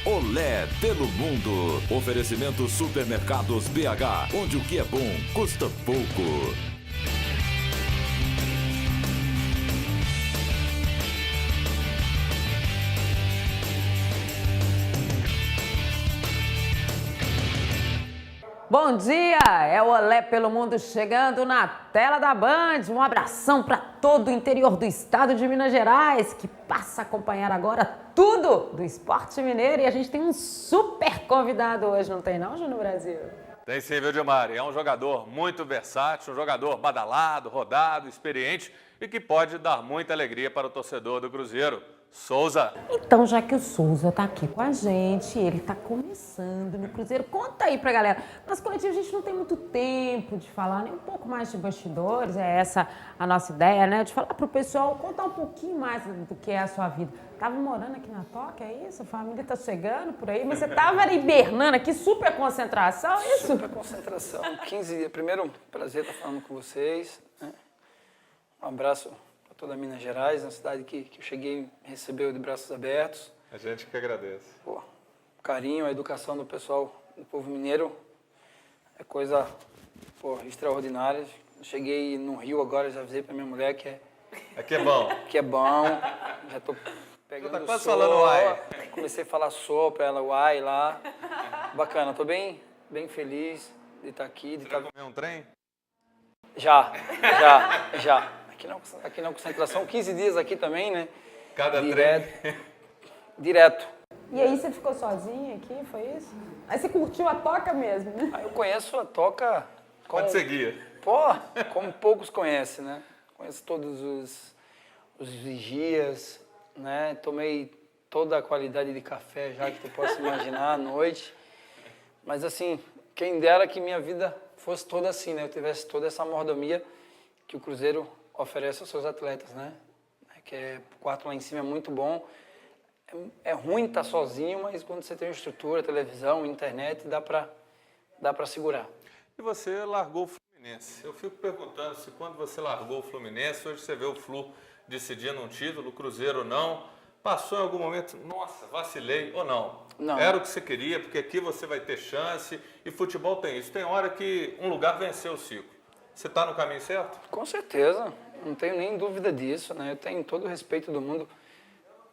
Olé pelo mundo. Oferecimento Supermercados BH, onde o que é bom custa pouco. Bom dia, é o Olé pelo Mundo chegando na tela da Band. Um abração para todo o interior do estado de Minas Gerais, que passa a acompanhar agora tudo do esporte mineiro. E a gente tem um super convidado hoje, não tem não, Júnior Brasil? Tem sim, viu, Dilmari? É um jogador muito versátil, um jogador badalado, rodado, experiente e que pode dar muita alegria para o torcedor do Cruzeiro. Souza. Então, já que o Souza tá aqui com a gente, ele tá começando no Cruzeiro, conta aí pra galera. Nas coletivas a gente não tem muito tempo de falar, nem um pouco mais de bastidores, é essa a nossa ideia, né? De falar pro pessoal, contar um pouquinho mais do que é a sua vida. Tava morando aqui na Toca, é isso? A família tá chegando por aí, mas você tava hibernando aqui, super concentração, é isso? Super concentração, 15 dias. Primeiro, prazer estar falando com vocês, né? Um abraço para toda Minas Gerais, uma cidade que eu cheguei, me recebeu de braços abertos. A gente que agradece. Pô, o carinho, a educação do pessoal, do povo mineiro, é coisa extraordinária. Eu cheguei no Rio agora, já avisei para minha mulher que Aqui é bom. é bom, já estou pegando Tá quase só, falando uai. Comecei a falar só para ela, uai lá. Bacana, estou bem feliz de estar aqui. De Você já comeu um trem? Já. Aqui na concentração, 15 dias aqui também, né? Cada trem. Direto. E aí você ficou sozinho aqui, foi isso? Aí você curtiu a Toca mesmo, né? Aí eu conheço a Toca Pode seguir. como poucos conhecem, né? Conheço todos os vigias, né? Tomei toda a qualidade de café já que tu possa imaginar à noite. Mas assim, quem dera que minha vida fosse toda assim, né? Eu tivesse toda essa mordomia que o Cruzeiro oferece aos seus atletas, né? Que o quarto lá em cima é muito bom. É ruim estar sozinho, mas quando você tem uma estrutura, televisão, internet, dá para segurar. E você largou o Fluminense. Eu fico perguntando se quando você largou o Fluminense, hoje você vê o Flu decidindo um título, o Cruzeiro não. Passou em algum momento, nossa, vacilei ou não? Não. Era o que você queria, porque aqui você vai ter chance e futebol tem isso. Tem hora que um lugar venceu o ciclo. Você está no caminho certo? Com certeza, não tenho nem dúvida disso, né? Eu tenho todo o respeito do mundo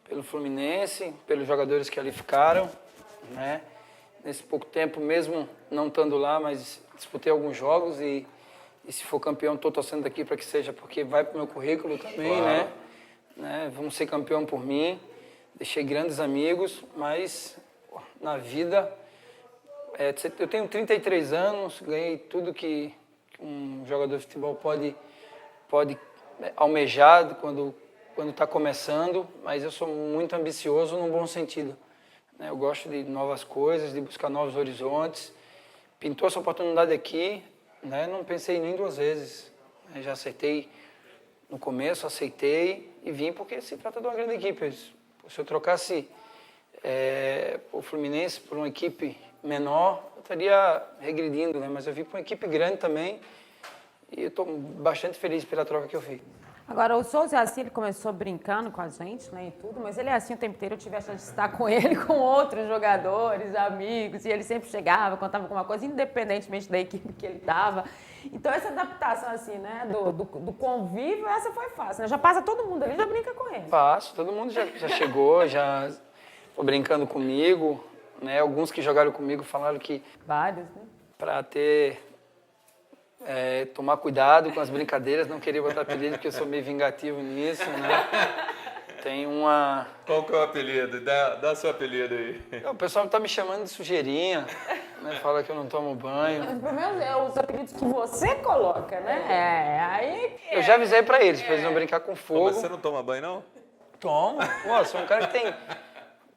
pelo Fluminense, pelos jogadores que ali ficaram, né? Nesse pouco tempo, mesmo não estando lá, mas disputei alguns jogos e se for campeão, estou torcendo aqui para que seja, porque vai para o meu currículo também, Claro. né? Vamos ser campeão por mim, deixei grandes amigos, mas na vida, eu tenho 33 anos, ganhei tudo que um jogador de futebol pode almejar quando está começando, mas eu sou muito ambicioso num bom sentido, né? Eu gosto de novas coisas, de buscar novos horizontes. Pintou essa oportunidade aqui, né? Não pensei nem duas vezes, né? Já aceitei no começo, aceitei e vim porque se trata de uma grande equipe. Se eu trocasse o Fluminense por uma equipe menor, eu estaria regredindo, né? Mas eu vim para uma equipe grande também e eu estou bastante feliz pela troca que eu fiz. Agora, o Souza, assim, ele começou brincando com a gente, né, e tudo, mas ele é assim o tempo inteiro. Eu tive a chance de estar com ele, com outros jogadores, amigos, e ele sempre chegava, contava alguma coisa, independentemente da equipe que ele estava. Então, essa adaptação, assim, né, do convívio, essa foi fácil, né? Já passa todo mundo ali, já brinca com ele. Passo, todo mundo já chegou, já foi brincando comigo, né? Alguns que jogaram comigo falaram que Vários, né? para tomar cuidado com as brincadeiras, não queria botar apelido porque eu sou meio vingativo nisso, né? Tem uma... Qual que é o apelido? Dá seu apelido aí. O pessoal tá me chamando de sujeirinha, né? Fala que eu não tomo banho. Mas, pelo menos, é os apelidos que você coloca, né? Aí... Eu já avisei para eles não brincar com Pô, fogo. mas você não toma banho, não? Tomo. Pô, sou um cara que tem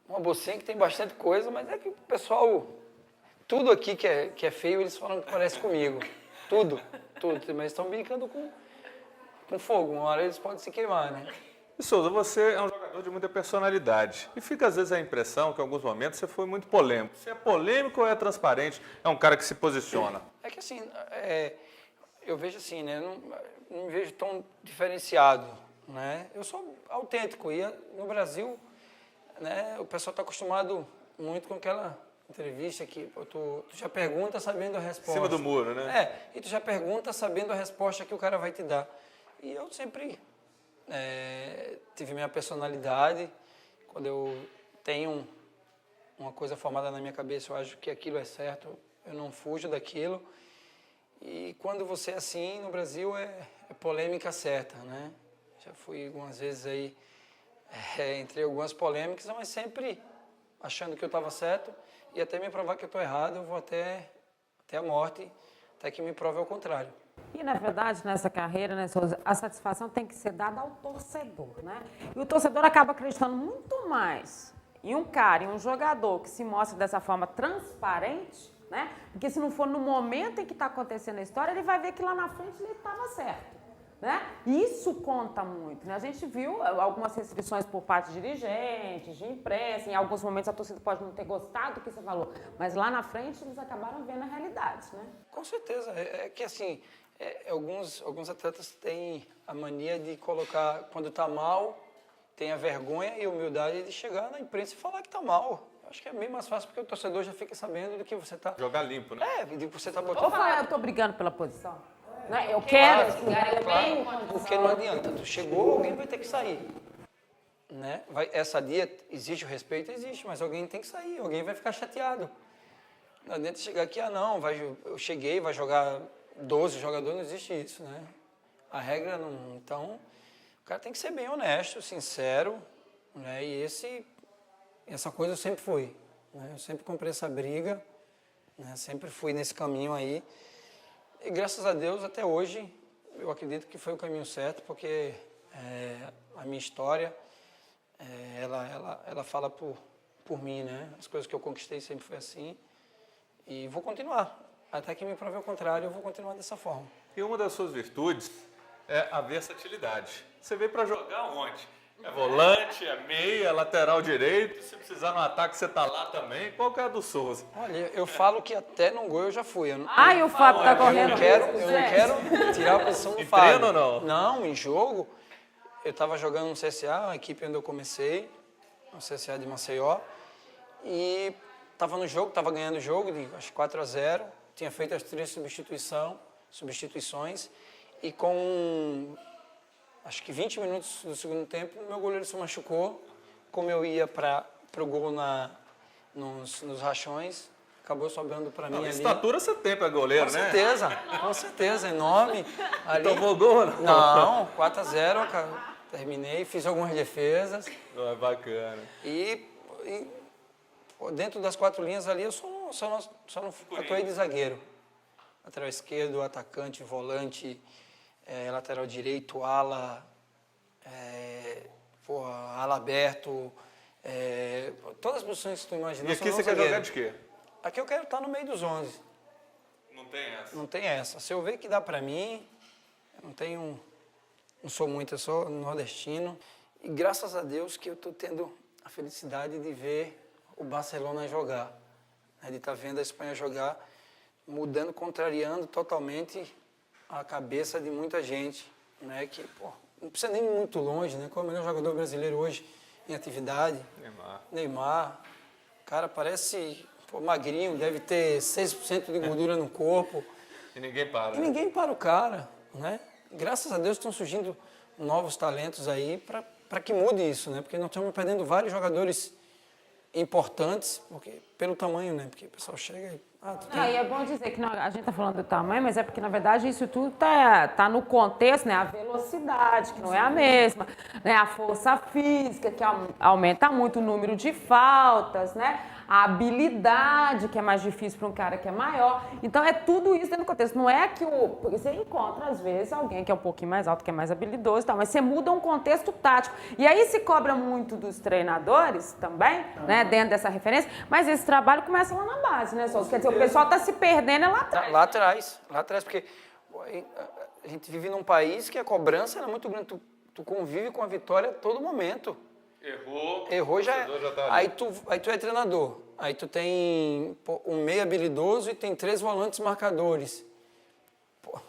uma bolsinha que tem bastante coisa, mas é que o pessoal... Tudo aqui que é feio, eles falam que parece comigo. Tudo. Mas estão brincando com fogo. Uma hora eles podem se queimar, né? E Souza, você é um jogador de muita personalidade. E fica às vezes a impressão que em alguns momentos você foi muito polêmico. Você é polêmico ou é transparente? É um cara que se posiciona? É que assim, eu vejo assim, né? Não me vejo tão diferenciado, né? Eu sou autêntico. E no Brasil, né, o pessoal está acostumado muito com aquela entrevista que pô, tu já pergunta sabendo a Em resposta. cima do muro, né? E tu já pergunta sabendo a resposta que o cara vai te dar. E eu sempre tive minha personalidade. Quando eu tenho uma coisa formada na minha cabeça, eu acho que aquilo é certo, eu não fujo daquilo. E quando você é assim, no Brasil, é polêmica certa, né? Já fui algumas vezes aí, entre algumas polêmicas, mas sempre achando que eu estava certo. E até me provar que eu estou errado, eu vou até a morte, até que me prove ao contrário. E, na verdade, nessa carreira, né, Souza, a satisfação tem que ser dada ao torcedor, né? E o torcedor acaba acreditando muito mais em um cara, em um jogador que se mostra dessa forma transparente, né? Porque se não for no momento em que está acontecendo a história, ele vai ver que lá na frente ele estava certo. Né? Isso conta muito. Né? A gente viu algumas restrições por parte de dirigentes, de imprensa. Em alguns momentos a torcida pode não ter gostado do que você falou, mas lá na frente eles acabaram vendo a realidade. Né? Com certeza. É que assim, alguns atletas têm a mania de colocar, quando está mal, tem a vergonha e a humildade de chegar na imprensa e falar que está mal. Acho que é bem mais fácil porque o torcedor já fica sabendo do que você está... Jogar limpo, né? de que você está botando... Ou falar, eu estou brigando pela posição. Né? Eu quero esse lugar, eu tenho condição. Porque não adianta, tu chegou, alguém vai ter que sair. Né? Essa dia existe o respeito? Existe, mas alguém tem que sair, alguém vai ficar chateado. Não adianta chegar aqui, eu cheguei, vai jogar 12 jogadores, não existe isso, né? A regra não... Então, o cara tem que ser bem honesto, sincero, né? E essa coisa eu sempre fui. Né? Eu sempre comprei essa briga, né? Sempre fui nesse caminho aí. E graças a Deus, até hoje, eu acredito que foi o caminho certo, porque a minha história, ela fala por mim, né? As coisas que eu conquistei sempre foi assim. E vou continuar. Até que me prove o contrário, eu vou continuar dessa forma. E uma das suas virtudes é a versatilidade. Você veio para jogar onde? É volante, é meia, lateral direito, se precisar no ataque você tá lá também. Qual que é a do Souza? Olha, eu falo que até no gol eu já fui. Ai, o Fábio tá correndo. Eu não quero tirar a posição do Em Fábio. treino ou não? Não, em jogo. Eu estava jogando no CSA, a equipe onde eu comecei, no CSA de Maceió. E estava no jogo, estava ganhando o jogo, acho que 4-0. Tinha feito as 3 substituições. E com... acho que 20 minutos do segundo tempo, meu goleiro se machucou. Como eu ia para o gol nos rachões, acabou sobrando para mim ali. Estatura você tem para goleiro, né? Com certeza, enorme. Ali, Tomou gol? Não, 4-0, terminei, fiz algumas defesas. É bacana. E dentro das 4 linhas ali, eu só não atuei de zagueiro. Lateral esquerdo, atacante, volante... lateral direito, ala, ala aberto, todas as posições que tu imaginar. E aqui você quer jogar de quê? Aqui eu quero estar no meio dos 11. Não tem essa? Não tem essa. Se eu ver que dá pra mim, não sou muito, eu sou nordestino. E graças a Deus que eu tô tendo a felicidade de ver o Barcelona jogar, né, de estar vendo a Espanha jogar, mudando, contrariando totalmente a cabeça de muita gente, né? Que, não precisa nem ir muito longe, né? Qual é o melhor jogador brasileiro hoje em atividade? Neymar. Cara, parece magrinho, deve ter 6% de gordura no corpo. E ninguém para. E ninguém para o cara, né? Graças a Deus estão surgindo novos talentos aí para que mude isso, né? Porque nós estamos perdendo vários jogadores importantes, pelo tamanho, né? Porque o pessoal chega e... E é bom dizer que a gente está falando do tamanho, mas é porque, na verdade, isso tudo tá no contexto, né? A velocidade, que não é a mesma, né? A força física, que aumenta muito o número de faltas, né? A habilidade, que é mais difícil para um cara que é maior. Então, é tudo isso dentro do contexto. Não é que porque você encontra, às vezes, alguém que é um pouquinho mais alto, que é mais habilidoso e tal, mas você muda um contexto tático. E aí se cobra muito dos treinadores também, né? Dentro dessa referência, mas esse trabalho começa lá na base, né, Souza? Quer dizer, o pessoal está se perdendo lá atrás. Lá atrás, porque a gente vive num país que a cobrança é muito grande. Tu convive com a vitória a todo momento. Errou já é. Tá aí tu é treinador. Aí tu tem um meio habilidoso e tem 3 volantes marcadores.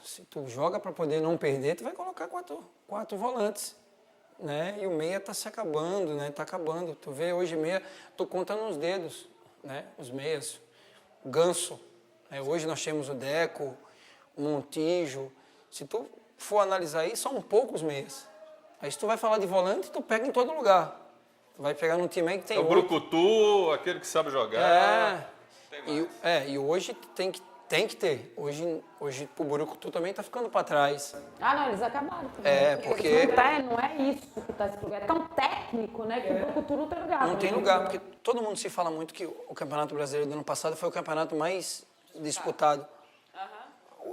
Se tu joga para poder não perder, tu vai colocar 4 volantes. Né? E o meia tá se acabando, né? Tá acabando. Tu vê hoje meia, tô contando nos dedos. né? Os meias, o Ganso, né? Hoje nós temos o Deco, o Montijo. Se tu for analisar aí, são poucos meias. Aí se tu vai falar de volante, tu pega em todo lugar. Tu vai pegar num time aí que tem o brucutu, aquele que sabe jogar. E hoje tem que ter. Hoje o brucutu também tá ficando para trás. Ah, não, eles acabaram também. Porque... Não é isso que tá esse lugar. É tão técnico, né, que o brucutu não tem lugar. Não tem lugar, porque todo mundo se fala muito que o Campeonato Brasileiro do ano passado foi o campeonato mais disputado.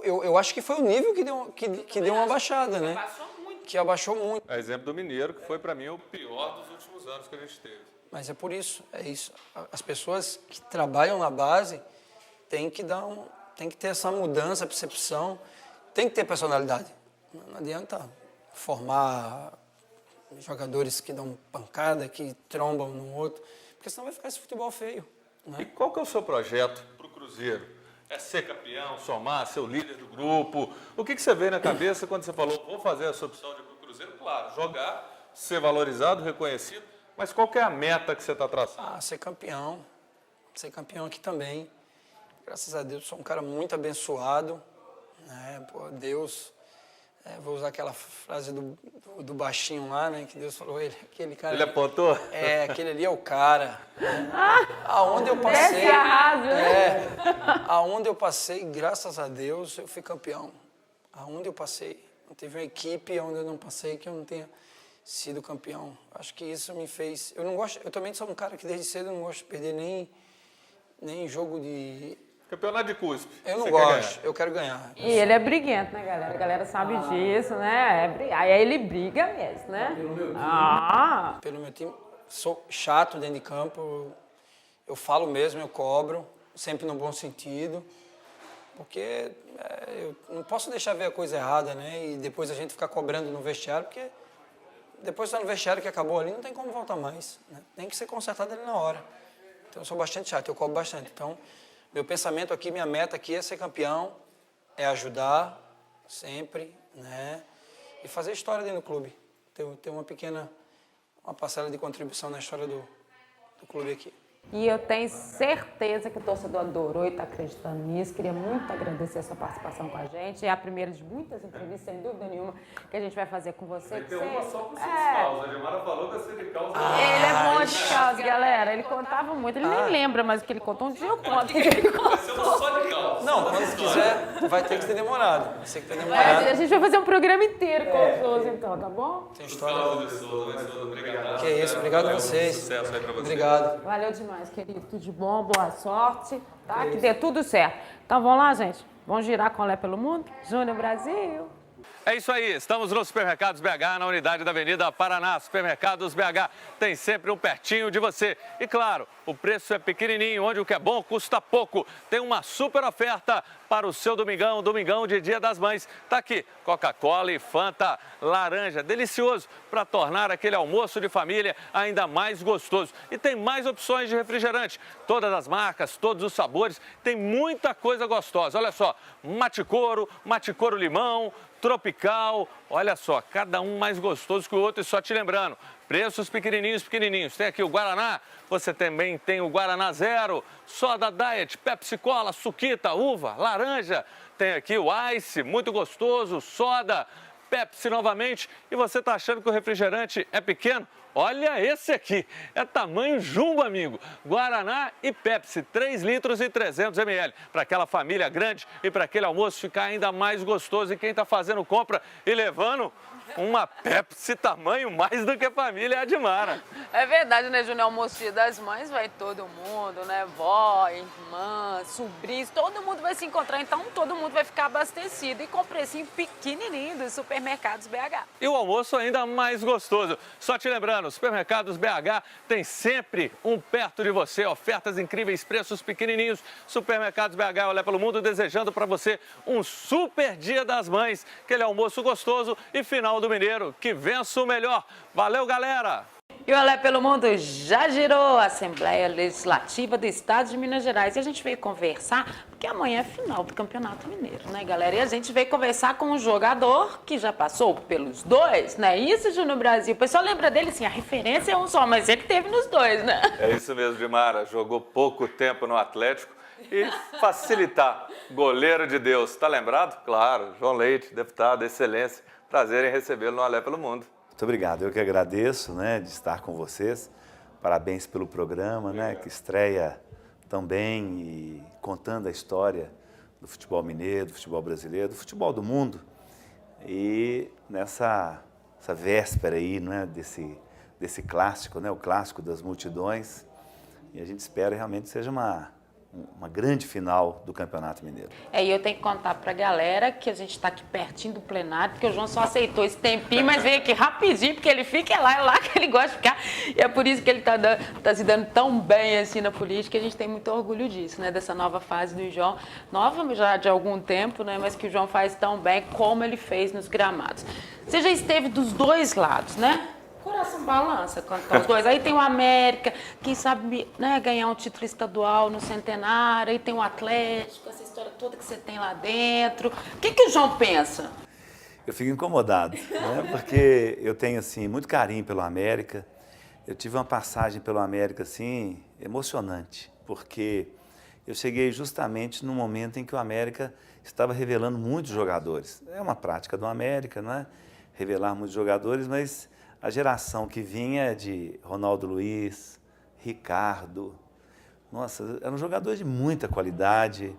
Eu acho que foi o nível que deu uma baixada, né? Que abaixou muito. É exemplo do Mineiro, que foi para mim o pior dos últimos anos que a gente teve. Mas é por isso, é isso. As pessoas que trabalham na base têm que ter essa mudança, percepção, tem que ter personalidade. Não adianta formar jogadores que dão pancada, que trombam no outro, porque senão vai ficar esse futebol feio. Né? E qual que é o seu projeto para o Cruzeiro? É ser campeão, somar, ser o líder do grupo? O que você veio na cabeça quando você falou, vou fazer essa opção de ir para o Cruzeiro? Claro, jogar, ser valorizado, reconhecido, mas qual que é a meta que você está traçando? Ser campeão. Ser campeão aqui também. Graças a Deus, sou um cara muito abençoado. Né? Pô, Deus, vou usar aquela frase do baixinho lá, né? Que Deus falou, aquele cara... Ele apontou? Aquele ali é o cara. Aonde eu passei... aonde eu passei, graças a Deus, eu fui campeão. Aonde eu passei. Não teve uma equipe onde eu não passei que eu não tenha sido campeão. Acho que isso me fez... Eu também sou um cara que desde cedo eu não gosto de perder nem jogo de... Campeonato de cuspe. Eu não gosto, eu quero ganhar. E ele é briguento, né, galera? A galera sabe disso, né? Aí ele briga mesmo, né? Pelo meu time, sou chato dentro de campo, eu falo mesmo, eu cobro, sempre no bom sentido, porque eu não posso deixar ver a coisa errada, né? E depois a gente ficar cobrando no vestiário, porque depois está no vestiário que acabou ali, não tem como voltar mais, né? Tem que ser consertado ali na hora. Então eu sou bastante chato, eu cobro bastante. Então, meu pensamento aqui, minha meta aqui é ser campeão, é ajudar sempre, né? E fazer história dentro do clube. Ter uma parcela de contribuição na história do clube aqui. E eu tenho certeza que o torcedor adorou e está acreditando nisso. Queria muito agradecer a sua participação com a gente. É a primeira de muitas entrevistas, sem dúvida nenhuma, que a gente vai fazer com você. Vai ter uma só por seus causas. A Gemara falou que vai ser de causa. Ele é bom de causa, galera. Ele contava muito. Ele nem lembra mais o que ele contou. Um dia eu conto o que ele contou. Vai ser uma só de causa. Não, quando quiser, vai ter que ter demorado. Vai ter que ter demorado. A gente vai fazer um programa inteiro com o Souza, então, tá bom? Tem história. Obrigado. Que é isso, obrigado a vocês. Sucesso aí pra você. Obrigado. Valeu demais, querido. Tudo de bom, boa sorte, tá? Que dê tudo certo. Então vamos lá, gente. Vamos girar com o Lé pelo Mundo? Júnior Brasil. É isso aí, estamos no Supermercados BH, na unidade da Avenida Paraná. Supermercados BH tem sempre um pertinho de você. E claro, o preço é pequenininho, onde o que é bom custa pouco. Tem uma super oferta para o seu domingão de Dia das Mães. Tá aqui, Coca-Cola e Fanta laranja, delicioso para tornar aquele almoço de família ainda mais gostoso. E tem mais opções de refrigerante, todas as marcas, todos os sabores, tem muita coisa gostosa. Olha só, Mate Coro limão, tropical, olha só, cada um mais gostoso que o outro. E só te lembrando, preços pequenininhos. Tem aqui o Guaraná, você também tem o Guaraná Zero, Soda Diet, Pepsi Cola, Suquita, uva, laranja. Tem aqui o Ice, muito gostoso, soda, Pepsi novamente. E você está achando que o refrigerante é pequeno? Olha esse aqui, é tamanho jumbo, amigo. Guaraná e Pepsi, 3 litros e 300 ml. Para aquela família grande e para aquele almoço ficar ainda mais gostoso. E quem está fazendo compra e levando uma Pepsi tamanho mais do que família é a Admara. É verdade, né, Júnior? Almoço Dia das Mães vai todo mundo, né? Vó, irmã, sobrinhos, todo mundo vai se encontrar. Então, todo mundo vai ficar abastecido e com precinho pequenininho dos Supermercados BH. E o almoço ainda mais gostoso. Só te lembrando, Supermercados BH tem sempre um perto de você. Ofertas incríveis, preços pequenininhos. Supermercados BH, olha pelo mundo, desejando para você um super Dia das Mães. Aquele almoço gostoso e final do Mineiro, que vença o melhor. Valeu, galera! E o Olé pelo Mundo já girou a Assembleia Legislativa do Estado de Minas Gerais. E a gente veio conversar porque amanhã é final do Campeonato Mineiro, né, galera? E a gente veio conversar com um jogador que já passou pelos dois, né? Isso, Júnior Brasil. O pessoal lembra dele, assim, a referência é um só, mas ele teve nos dois, né? É isso mesmo, Dimara. Jogou pouco tempo no Atlético e facilitar. Goleiro de Deus. Tá lembrado? Claro. João Leite, deputado, excelência. Prazer em recebê-lo no Alé pelo Mundo. Muito obrigado. Eu que agradeço, né, de estar com vocês. Parabéns pelo programa, né, que estreia tão bem e contando a história do futebol mineiro, do futebol brasileiro, do futebol do mundo. E nessa véspera aí, né, desse clássico, né, o clássico das multidões. E a gente espera realmente que seja uma grande final do Campeonato Mineiro. E eu tenho que contar pra galera que a gente tá aqui pertinho do plenário, porque o João só aceitou esse tempinho, mas veio aqui rapidinho, porque ele fica é lá que ele gosta de ficar. E é por isso que ele tá se dando tão bem assim na política, e a gente tem muito orgulho disso, né? Dessa nova fase do João. Nova já de algum tempo, né? Mas que o João faz tão bem como ele fez nos gramados. Você já esteve dos dois lados, né? Coração balança quando estão os dois. Aí tem o América, quem sabe, né, ganhar um título estadual no Centenário. Aí tem o Atlético, essa história toda que você tem lá dentro. O que o João pensa? Eu fico incomodado, né, porque eu tenho assim, muito carinho pelo América. Eu tive uma passagem pelo América assim, emocionante, porque eu cheguei justamente no momento em que o América estava revelando muitos jogadores. É uma prática do América, não é? Revelar muitos jogadores, mas a geração que vinha de Ronaldo Luiz, Ricardo, nossa, eram jogadores de muita qualidade,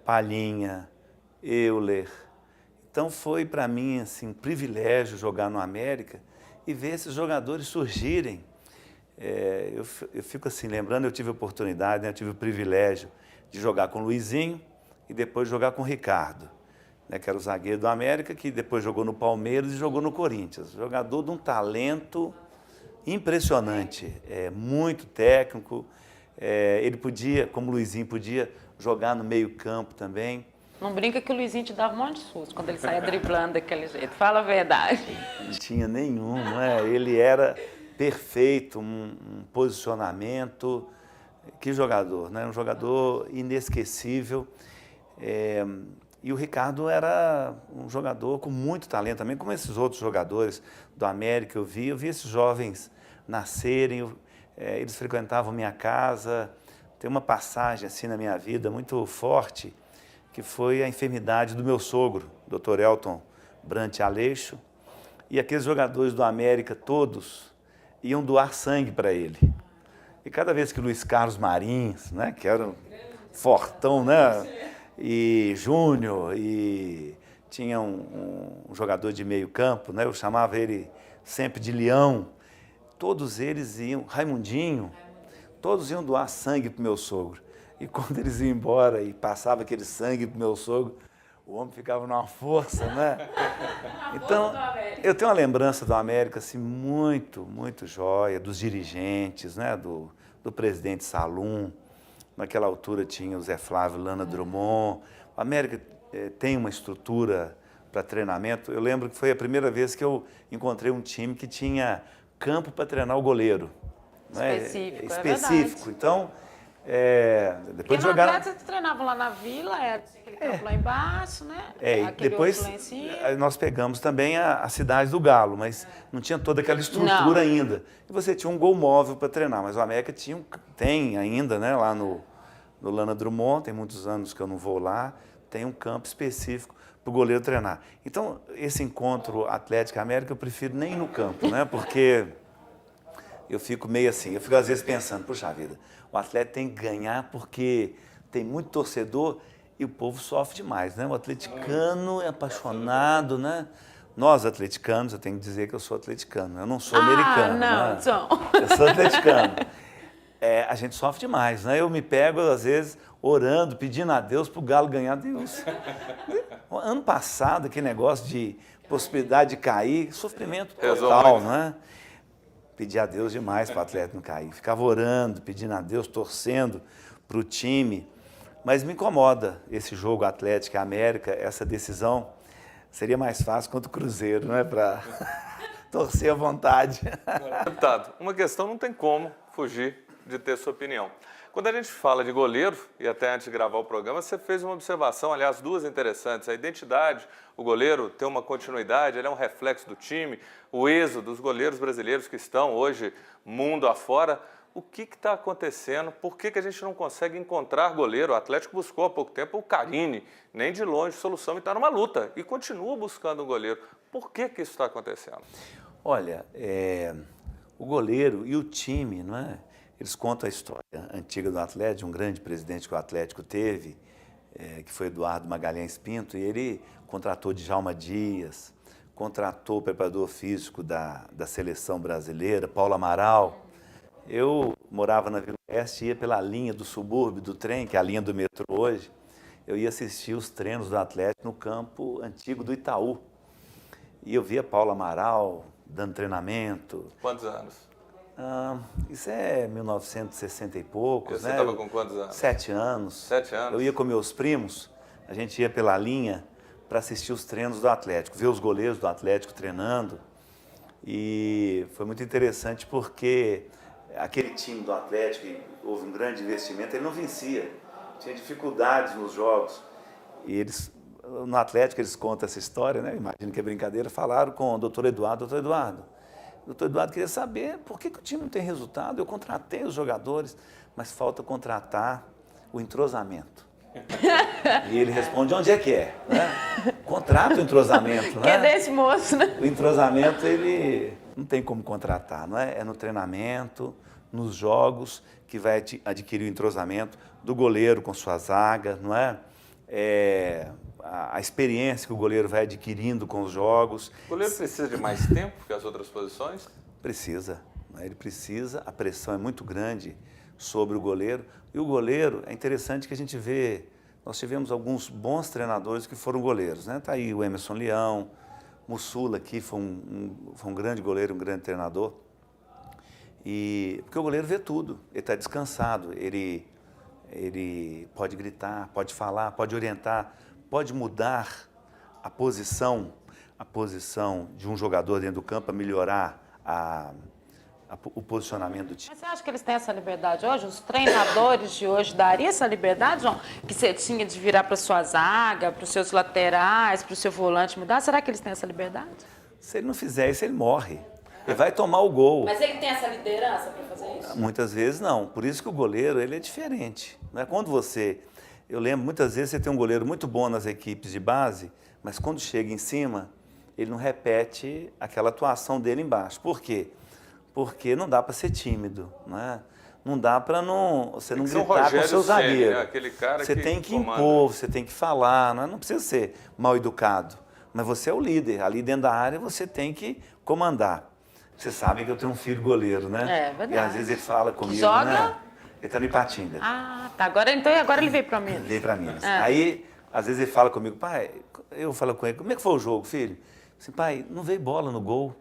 Palhinha, Euler. Então foi para mim assim, um privilégio jogar no América e ver esses jogadores surgirem. Eu fico assim lembrando, eu tive a oportunidade, né, eu tive o privilégio de jogar com o Luizinho e depois jogar com o Ricardo, né, que era o zagueiro do América, que depois jogou no Palmeiras e jogou no Corinthians. Jogador de um talento impressionante, muito técnico. Ele podia, como o Luizinho, podia jogar no meio-campo também. Não brinca que o Luizinho te dava um monte de susto quando ele saia driblando daquele jeito. Fala a verdade. Não tinha nenhum, né? Ele era perfeito, um posicionamento. Que jogador, né? Um jogador inesquecível. E o Ricardo era um jogador com muito talento também, como esses outros jogadores do América eu vi esses jovens nascerem, eles frequentavam minha casa. Tem uma passagem assim na minha vida muito forte, que foi a enfermidade do meu sogro, Dr. Elton Brant Aleixo, e aqueles jogadores do América todos iam doar sangue para ele. E cada vez que o Luiz Carlos Marins, né, que era um fortão, né, e Júnior, e tinha um jogador de meio campo, né, eu chamava ele sempre de Leão, todos eles iam, Raimundinho, todos iam doar sangue para o meu sogro. E quando eles iam embora e passava aquele sangue para o meu sogro, o homem ficava numa força, né? Então, eu tenho uma lembrança do América assim, muito, muito jóia, dos dirigentes, né, do presidente Salum. Naquela altura tinha o Zé Flávio, Lana Drummond. O América tem uma estrutura para treinamento. Eu lembro que foi a primeira vez que eu encontrei um time que tinha campo para treinar o goleiro. Específico, né? Específico. Então, depois Porque de jogar... no Atlético, vocês treinavam lá na vila, era aquele campo lá embaixo, né? E depois nós pegamos também a cidade do Galo, mas não tinha toda aquela estrutura ainda. E você tinha um gol móvel para treinar, mas o América tem ainda, né, lá no Lana Drummond, tem muitos anos que eu não vou lá, tem um campo específico para o goleiro treinar. Então, esse encontro Atlético-América eu prefiro nem ir no campo, né, porque eu fico meio assim, eu fico às vezes pensando, puxa vida, o Atlético tem que ganhar porque tem muito torcedor e o povo sofre demais, né? O atleticano é apaixonado, né? Nós, atleticanos, eu tenho que dizer que eu sou atleticano, eu não sou americano. Não, né? João. Eu sou atleticano. A gente sofre demais, né? Eu me pego, às vezes, orando, pedindo a Deus para o Galo ganhar. Deus. Ano passado, aquele negócio de possibilidade de cair, sofrimento total, né? Pedi a Deus demais para o Atlético não cair. Ficava orando, pedindo a Deus, torcendo para o time. Mas me incomoda esse jogo Atlético e América, essa decisão. Seria mais fácil contra o Cruzeiro, não é? Para torcer à vontade. Deputado, uma questão não tem como fugir de ter sua opinião. Quando a gente fala de goleiro, e até antes de gravar o programa, você fez uma observação, aliás, duas interessantes. A identidade, o goleiro tem uma continuidade, ele é um reflexo do time, o êxodo dos goleiros brasileiros que estão hoje mundo afora. O que está acontecendo? Por que a gente não consegue encontrar goleiro? O Atlético buscou há pouco tempo o Carine, nem de longe solução, e está numa luta, e continua buscando um goleiro. Por que isso está acontecendo? Olha, o goleiro e o time, não é? Eles contam a história antiga do Atlético, de um grande presidente que o Atlético teve, que foi Eduardo Magalhães Pinto, e ele contratou Djalma Dias, contratou o preparador físico da seleção brasileira, Paulo Amaral. Eu morava na Vila Oeste, ia pela linha do subúrbio, do trem, que é a linha do metrô hoje. Eu ia assistir os treinos do Atlético no campo antigo do Itaú. E eu via Paulo Amaral dando treinamento. Quantos anos? Isso é 1960 e poucos, Você né? estava com quantos anos? 7 anos. 7 anos? Eu ia com meus primos, a gente ia pela linha para assistir os treinos do Atlético, ver os goleiros do Atlético treinando. E foi muito interessante porque aquele time do Atlético, houve um grande investimento, ele não vencia, tinha dificuldades nos jogos. E eles, no Atlético, eles contam essa história, né? Imagino que é brincadeira, falaram com o doutor Eduardo. Doutor Eduardo queria saber por que o time não tem resultado. Eu contratei os jogadores, mas falta contratar o entrosamento. E ele responde, onde é que é? Né? Contrata o entrosamento. Que é né? desse moço, né? O entrosamento, ele não tem como contratar, não é? É no treinamento, nos jogos, que vai adquirir o entrosamento do goleiro com sua zaga, não é? A experiência que o goleiro vai adquirindo com os jogos. O goleiro precisa de mais tempo que as outras posições? Precisa, né? Ele precisa, a pressão é muito grande sobre o goleiro. E o goleiro, é interessante que a gente vê, nós tivemos alguns bons treinadores que foram goleiros, né? Está aí o Emerson Leão, Mussula aqui foi um grande goleiro, um grande treinador. Porque o goleiro vê tudo, ele está descansado, ele pode gritar, pode falar, pode orientar, pode mudar a posição de um jogador dentro do campo para melhorar o posicionamento do time. Mas você acha que eles têm essa liberdade hoje? Os treinadores de hoje dariam essa liberdade, João? Que você tinha de virar para sua zaga, para os seus laterais, para o seu volante mudar? Será que eles têm essa liberdade? Se ele não fizer isso, ele morre. Ele vai tomar o gol. Mas ele tem essa liderança para fazer isso? Muitas vezes não. Por isso que o goleiro, ele é diferente. Não é? Eu lembro, muitas vezes você tem um goleiro muito bom nas equipes de base, mas quando chega em cima, ele não repete aquela atuação dele embaixo. Por quê? Porque não dá para ser tímido, né? Não dá para você não gritar com o seu zagueiro. Né? Aquele cara você que tem que comanda. impor, você tem que falar, não precisa ser mal educado, mas você é o líder. Ali dentro da área você tem que comandar. Você sabe que eu tenho um filho goleiro, né? É verdade. E às vezes ele fala comigo, Joga? né? Ele está no Ipatinga. Ah, tá. Agora ele veio para Minas. Veio para Minas. Aí, às vezes ele fala comigo, pai, eu falo com ele, como é que foi o jogo, filho? Assim, pai, não veio bola no gol.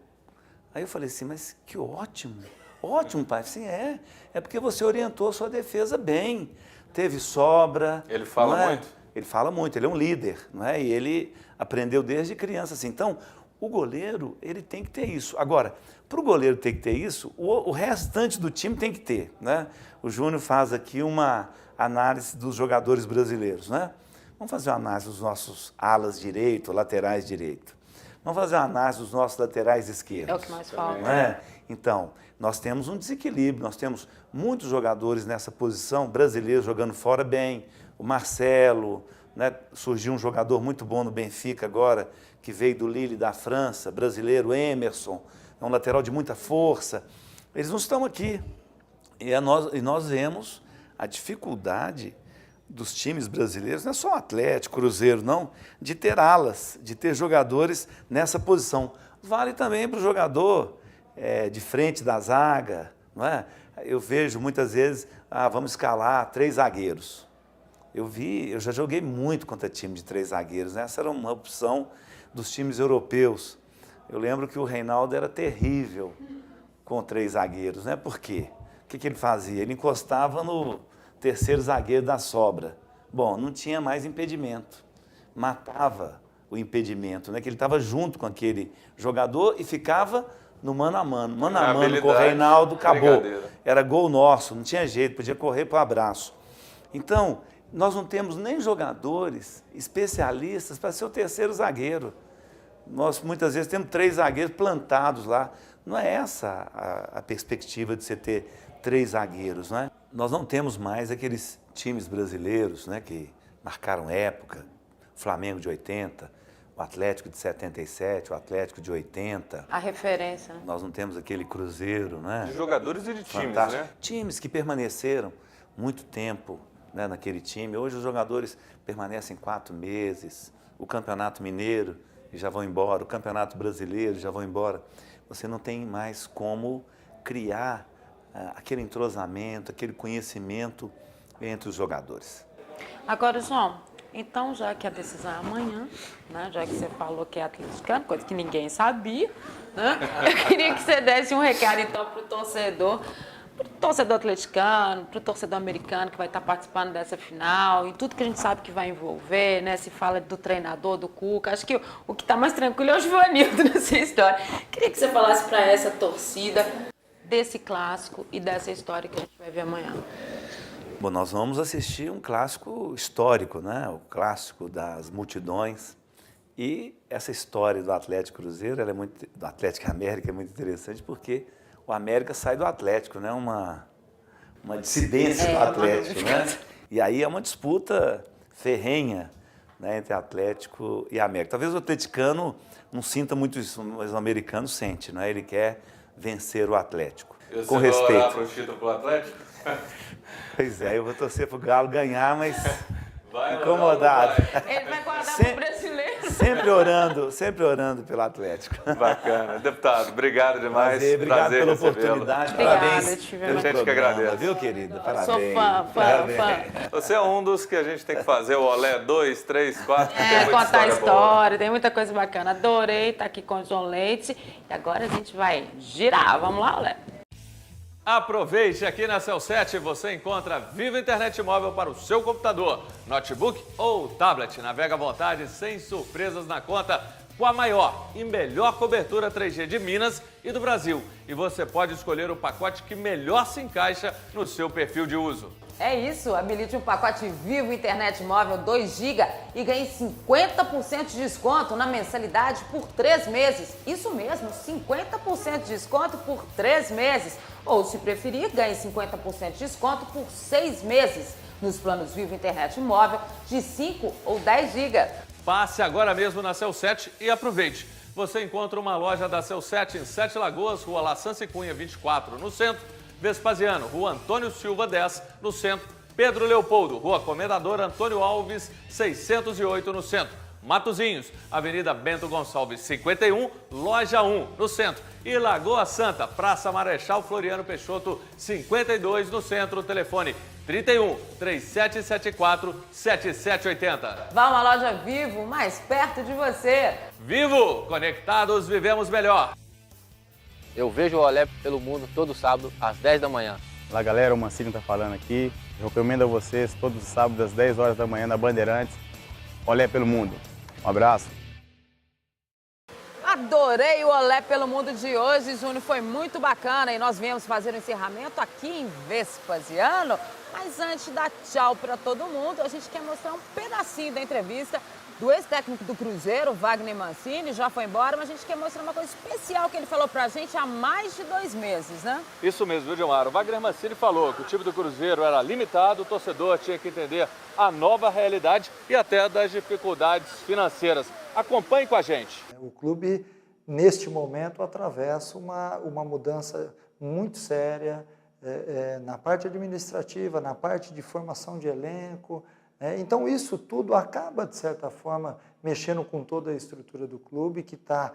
Aí eu falei assim, mas que ótimo. Ótimo, pai. Sim, é porque você orientou a sua defesa bem. Teve sobra. Ele fala muito? Ele fala muito, ele é um líder, não é? E ele aprendeu desde criança assim. Então, o goleiro, ele tem que ter isso. Agora, para o goleiro ter que ter isso, o restante do time tem que ter, né? O Júnior faz aqui uma análise dos jogadores brasileiros, né? Vamos fazer uma análise dos nossos alas direito, laterais direito. Vamos fazer uma análise dos nossos laterais esquerdos. É o que mais falta. Não é? Então, nós temos um desequilíbrio, nós temos muitos jogadores nessa posição, brasileiros jogando fora bem, o Marcelo, né? Surgiu um jogador muito bom no Benfica agora, que veio do Lille da França, brasileiro, Emerson, é um lateral de muita força. Eles não estão aqui. E nós vemos a dificuldade dos times brasileiros, não é só o Atlético, Cruzeiro, não, de ter alas, de ter jogadores nessa posição. Vale também para o jogador de frente da zaga, não é? Eu vejo muitas vezes, vamos escalar 3 zagueiros. Eu já joguei muito contra time de 3 zagueiros, né? Essa era uma opção dos times europeus. Eu lembro que o Reinaldo era terrível com 3 zagueiros, né? Por quê? O que ele fazia? Ele encostava no terceiro zagueiro da sobra. Bom, não tinha mais impedimento. Matava o impedimento, né? Que ele estava junto com aquele jogador e ficava no mano a mano. Mano A a mano com o habilidade, Reinaldo, acabou. brincadeira. Era gol nosso, não tinha jeito, podia correr para o abraço. Então, nós não temos nem jogadores especialistas para ser o terceiro zagueiro. Nós, muitas vezes, temos 3 zagueiros plantados lá. Não é essa a perspectiva de você ter 3 zagueiros, não é? Nós não temos mais aqueles times brasileiros, né, que marcaram época, o Flamengo de 80, o Atlético de 77, o Atlético de 80. A referência, né? Nós não temos aquele Cruzeiro, né? De jogadores e de times, Fantástico. né? Times que permaneceram muito tempo, né, naquele time. Hoje os jogadores permanecem 4 meses. O Campeonato Mineiro e já vão embora, o Campeonato Brasileiro já vão embora. Você não tem mais como criar aquele entrosamento, aquele conhecimento entre os jogadores. Agora, João, então já que a decisão é amanhã, né, já que você falou que é atleticano, coisa que ninguém sabia, né, eu queria que você desse um recado então para o torcedor atleticano, para o torcedor americano que vai estar participando dessa final, e tudo que a gente sabe que vai envolver, né? Se fala do treinador, do Cuca. Acho que o que está mais tranquilo é o Givanildo nessa história. Queria que você falasse para essa torcida desse clássico e dessa história que a gente vai ver amanhã. Bom, nós vamos assistir um clássico histórico, né? O clássico das multidões. E essa história do Atlético Cruzeiro, ela é muito, do Atlético América, é muito interessante porque o América sai do Atlético, né? Uma dissidência do Atlético, né? E aí é uma disputa ferrenha, né, entre Atlético e América. Talvez o atleticano não sinta muito isso, mas o americano sente, né? Ele quer vencer o Atlético. E com você respeito. vai orar para o título pro Atlético? Pois é, eu vou torcer pro Galo ganhar, mas Vai, incomodado. Ele vai guardar Sem- pro brasileiro. Sempre orando pelo Atlético. Bacana. Deputado, obrigado demais. Obrigado pela recebê-lo. oportunidade. Obrigada, Parabéns tive pelo uma- Gente que programa, agradece. viu, querida? Parabéns. Sou fã. Parabéns. Você é um dos que a gente tem que fazer o Olé 2, 3, 4. Tem muita Contar a boa. história, tem muita coisa bacana. Adorei estar aqui com o João Leite. E agora a gente vai girar. Vamos lá, Olé? Aproveite, aqui na Cell 7 você encontra Viva Internet Móvel para o seu computador, notebook ou tablet. Navega à vontade, sem surpresas na conta, com a maior e melhor cobertura 3G de Minas e do Brasil. E você pode escolher o pacote que melhor se encaixa no seu perfil de uso. É isso, habilite um pacote Vivo Internet Móvel 2 GB e ganhe 50% de desconto na mensalidade por 3 meses. Isso mesmo, 50% de desconto por 3 meses. Ou, se preferir, ganhe 50% de desconto por 6 meses nos planos Vivo Internet Móvel de 5 ou 10 GB. Passe agora mesmo na Cell 7 e aproveite. Você encontra uma loja da Cell 7 em 7 Lagoas, Rua Laçança e Cunha 24, no centro. Vespasiano, Rua Antônio Silva 10, no centro. Pedro Leopoldo, Rua Comendador Antônio Alves, 608, no centro. Matozinhos, Avenida Bento Gonçalves 51, Loja 1, no centro. E Lagoa Santa, Praça Marechal Floriano Peixoto 52, no centro. Telefone 31 3774 7780. Vá a uma loja Vivo mais perto de você. Vivo! Conectados, vivemos melhor. Eu vejo o Olé pelo Mundo todo sábado, às 10 da manhã. Olá galera, o Mancini tá falando aqui. Eu recomendo a vocês todos os sábados às 10 horas da manhã na Bandeirantes. Olé pelo Mundo. Um abraço. Adorei o Olé pelo Mundo de hoje, Júnior, foi muito bacana e nós viemos fazer o encerramento aqui em Vespasiano. Mas antes de dar tchau para todo mundo, a gente quer mostrar um pedacinho da entrevista do ex-técnico do Cruzeiro, Wagner Mancini, já foi embora, mas a gente quer mostrar uma coisa especial que ele falou pra gente há mais de 2 meses, né? Isso mesmo, viu, Gilmar? O Wagner Mancini falou que o time do Cruzeiro era limitado, o torcedor tinha que entender a nova realidade e até das dificuldades financeiras. Acompanhe com a gente. O clube, neste momento, atravessa uma mudança muito séria na parte administrativa, na parte de formação de elenco. Então, isso tudo acaba, de certa forma, mexendo com toda a estrutura do clube, que está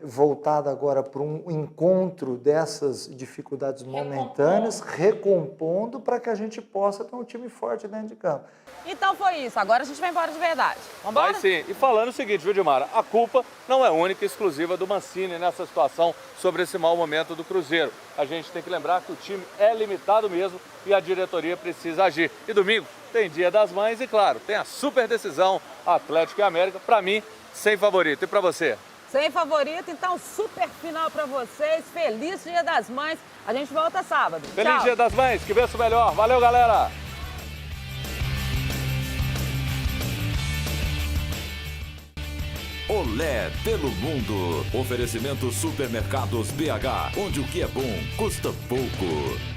voltada agora para um encontro dessas dificuldades momentâneas, recompondo para que a gente possa ter um time forte dentro de campo. Então foi isso, agora a gente vai embora de verdade. Vambora? Vai sim. E falando o seguinte, viu, Dilmara? A culpa não é única e exclusiva do Mancini nessa situação sobre esse mau momento do Cruzeiro. A gente tem que lembrar que o time é limitado mesmo e a diretoria precisa agir. E domingo tem Dia das Mães e, claro, tem a super decisão Atlético e América. Para mim, sem favorito. E para você? Sem favorito, então super final pra vocês. Feliz Dia das Mães. A gente volta sábado. Feliz Tchau. Dia das Mães, que vença o melhor. Valeu, galera! Olé pelo mundo. Oferecimento Supermercados BH, onde o que é bom custa pouco.